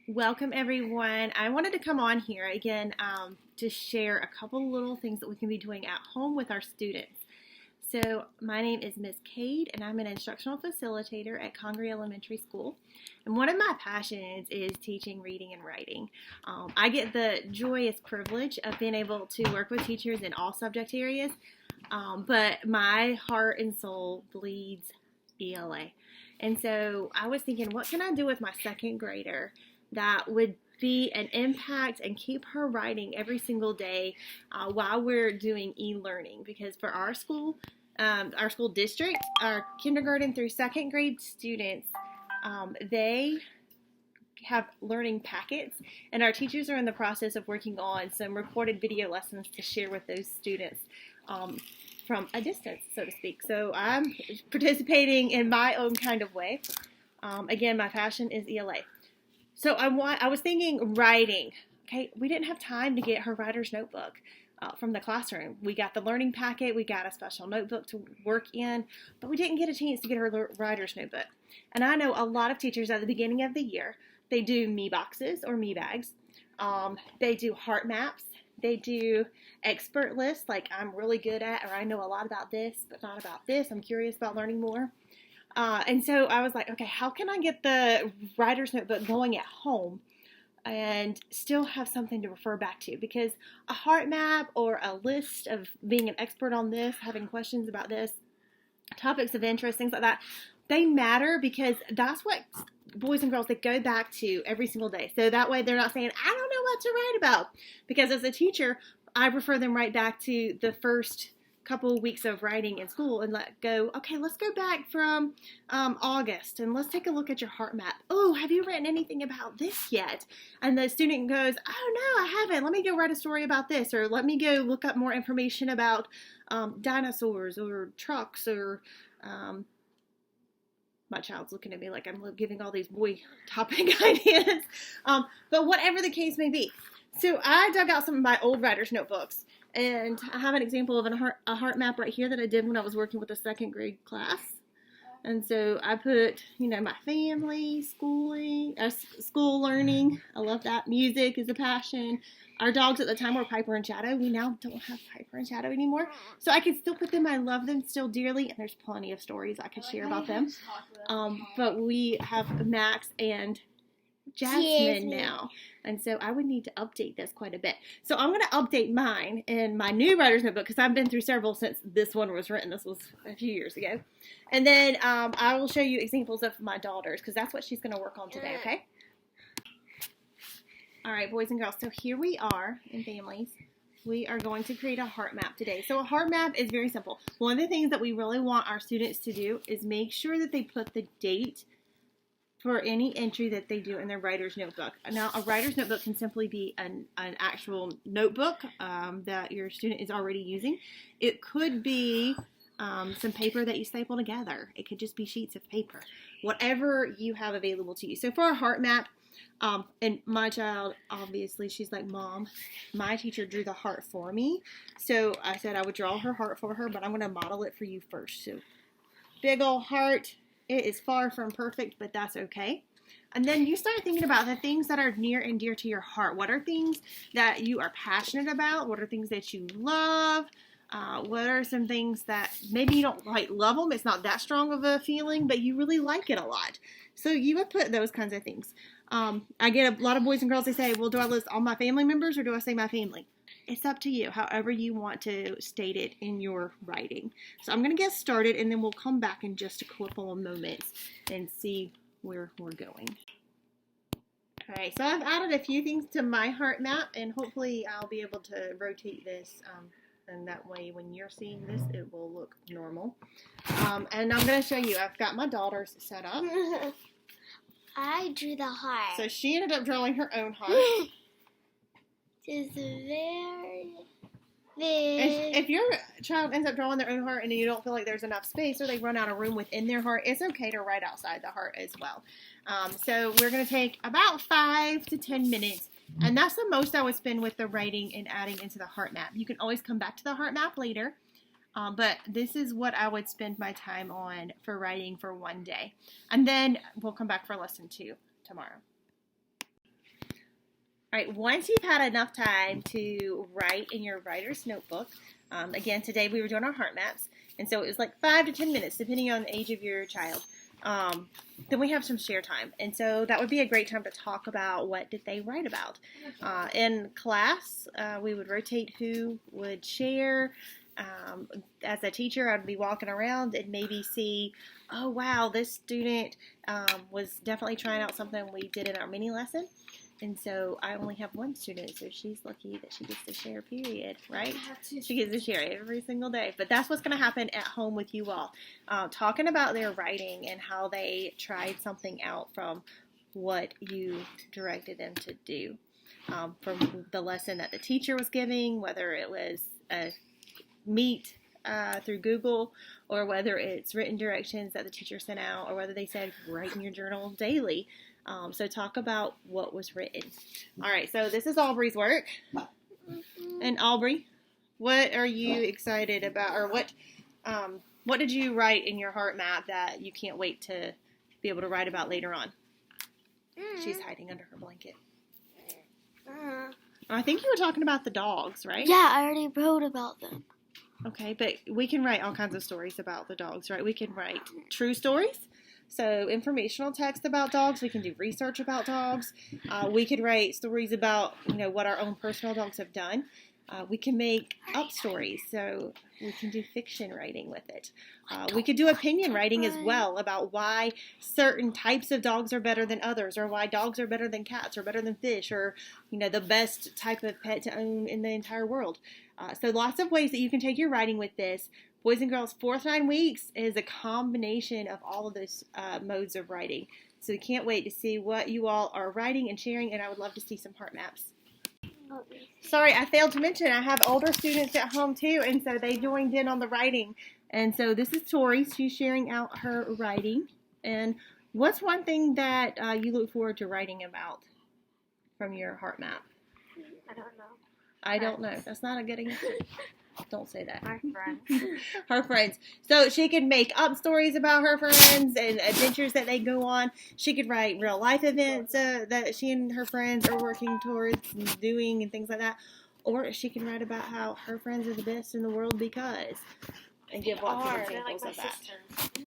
Welcome, everyone. I wanted to come on here again to share a couple little things that we can be doing at home with our students. So my name is Ms. Cade, and I'm an instructional facilitator at Congaree Elementary School. And one of my passions is teaching reading and writing. I get the joyous privilege of being able to work with teachers in all subject areas, but my heart and soul bleeds ELA. And so I was thinking, what can I do with my second grader that would be an impact and keep her writing every single day while we're doing e-learning? Because for our school district, our kindergarten through second grade students, they have learning packets, and our teachers are in the process of working on some recorded video lessons to share with those students from a distance, so to speak. So I'm participating in my own kind of way. Again, my passion is ELA. So I was thinking writing. Okay, we didn't have time to get her writer's notebook from the classroom. We got the learning packet, we got a special notebook to work in, but we didn't get a chance to get her writer's notebook. And I know a lot of teachers at the beginning of the year, they do me boxes or me bags. They do heart maps. They do expert lists, like I'm really good at, or I know a lot about this, but not about this. I'm curious about learning more. And so I was like, okay, how can I get the writer's notebook going at home and still have something to refer back to? Because a heart map or a list of being an expert on this, having questions about this, topics of interest, things like that, they matter because that's what boys and girls, they go back to every single day. So that way they're not saying, I don't know what to write about. Because as a teacher, I refer them right back to the first couple of weeks of writing in school and okay, let's go back from August and let's take a look at your heart map. Oh, have you written anything about this yet? And the student goes, oh no, I haven't. Let me go write a story about this, or let me go look up more information about dinosaurs or trucks or my child's looking at me like I'm giving all these boy topic ideas. But whatever the case may be. So I dug out some of my old writer's notebooks, and I have an example of a heart map right here that I did when I was working with a second grade class. And so I put, my family, schooling, school learning. I love that. Music is a passion. Our dogs at the time were Piper and Shadow. We now don't have Piper and Shadow anymore. So I can still put them. I love them still dearly. And there's plenty of stories I could share about them. But we have Max and Jasmine now. And so I would need to update this quite a bit. So I'm going to update mine in my new writer's notebook because I've been through several since this one was written. This was a few years ago. And then I will show you examples of my daughters because that's what she's going to work on today, okay? All right, boys and girls. So here we are in families. We are going to create a heart map today. So a heart map is very simple. One of the things that we really want our students to do is make sure that they put the date for any entry that they do in their writer's notebook. Now, a writer's notebook can simply be an actual notebook that your student is already using. It could be some paper that you staple together. It could just be sheets of paper. Whatever you have available to you. So for a heart map, and my child, obviously, she's like, Mom, my teacher drew the heart for me. So I said I would draw her heart for her, but I'm going to model it for you first. So big old heart. It is far from perfect, but that's okay. And then you start thinking about the things that are near and dear to your heart. What are things that you are passionate about? What are things that you love? What are some things that maybe you don't love them? It's not that strong of a feeling, but you really like it a lot. So you would put those kinds of things. I get a lot of boys and girls, they say, well, do I list all my family members or do I say my family? It's up to you, however you want to state it in your writing. So I'm going to get started, and then we'll come back in just a couple of moments and see where we're going. All right, so I've added a few things to my heart map, and hopefully I'll be able to rotate this, and that way when you're seeing this, it will look normal. And I'm going to show you, I've got my daughters set up. I drew the heart. So she ended up drawing her own heart. It's very If your child ends up drawing their own heart and you don't feel like there's enough space or they run out of room within their heart, it's okay to write outside the heart as well. So we're going to take about 5 to 10 minutes, and that's the most I would spend with the writing and adding into the heart map. You can always come back to the heart map later, but this is what I would spend my time on for writing for one day. And then we'll come back for lesson 2 tomorrow. All right, once you've had enough time to write in your writer's notebook, again, today we were doing our heart maps, and so it was like 5 to 10 minutes, depending on the age of your child. Then we have some share time, and so that would be a great time to talk about what did they write about. In class, we would rotate who would share. As a teacher, I'd be walking around and maybe see, oh wow, this student was definitely trying out something we did in our mini lesson. And so I only have one student, so she's lucky that she gets to share, period, right? She gets to share every single day. But that's what's going to happen at home with you all. Talking about their writing and how they tried something out from what you directed them to do. From the lesson that the teacher was giving, whether it was a meet through Google, or whether it's written directions that the teacher sent out, or whether they said write in your journal daily. So talk about what was written. All right, so this is Aubrey's work. And Aubrey, what are you excited about, or what did you write in your heart map that you can't wait to be able to write about later on? She's hiding under her blanket. I think you were talking about the dogs, right? Yeah, I already wrote about them. Okay, but we can write all kinds of stories about the dogs, right? We can write true stories. So informational text about dogs. We can do research about dogs. We could write stories about, what our own personal dogs have done. We can make up stories. So we can do fiction writing with it. We could do opinion writing as well about why certain types of dogs are better than others, or why dogs are better than cats, or better than fish, or, the best type of pet to own in the entire world. So lots of ways that you can take your writing with this. Boys and Girls 4 to 9 Weeks is a combination of all of those modes of writing. So we can't wait to see what you all are writing and sharing, and I would love to see some heart maps. Sorry, I failed to mention I have older students at home too, and so they joined in on the writing. And so this is Tori. She's sharing out her writing. And what's one thing that you look forward to writing about from your heart map? I don't know. I don't know. That's not a good answer. Don't say that. My friends. Her friends. So she could make up stories about her friends and adventures that they go on. She could write real life events that she and her friends are working towards and doing and things like that. Or she can write about how her friends are the best in the world because, and give lots of examples of that.